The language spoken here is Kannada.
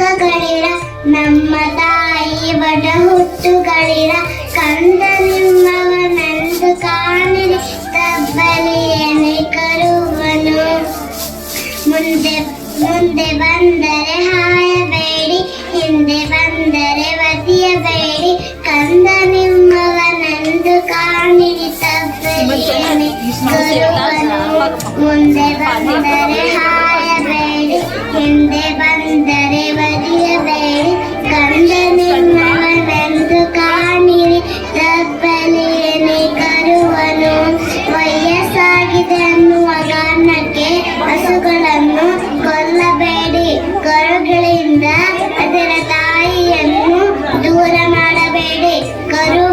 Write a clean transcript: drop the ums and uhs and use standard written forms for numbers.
ದುಃಖಗಳಿರ ನಮ್ಮ ತಾಯಿ ಬಡ ಹುಟ್ಟುಗಳಿರ ಕಂದ ನಿಮ್ಮವನೆಂದು ಕಾಣಿರಿ ತಬ್ಬಲಿಯನೆ ಕರುವನು ಮುಂದೆ ಮುಂದೆ ಬಂದರೆ ಹಾಯಬೇಡಿ ಹಿಂದೆ ಬಂದರೆ ಒದಿಯಬೇಡಿ ಕಂದ ನಿಮ್ಮವನೆಂದು ಕಾಣಿರಿ ತಬ್ಬಲಿಯನೆ ಕರುವನು ಮುಂದೆ ಬಂದರೆ ಹಾಯಬೇಡಿ ಹಿಂದೆ ಬಂದರೆ ಒದಿಯಬೇಡಿ ಕಂದ ನಿಮ್ಮವನೆಂದು ಕಾಣಿರಿ ತಬ್ಬಲಿಯನೆ ಕರುವನು ವಯಸ್ಸಾಗಿದೆ ಅನ್ನುವ ಕಾರಣಕ್ಕೆ ಹಸುಗಳನ್ನು ಕೊಲ್ಲಬೇಡಿ ಕರುಗಳಿಂದ ಅದರ ತಾಯಿಯನ್ನು ದೂರ ಮಾಡಬೇಡಿ ಕರು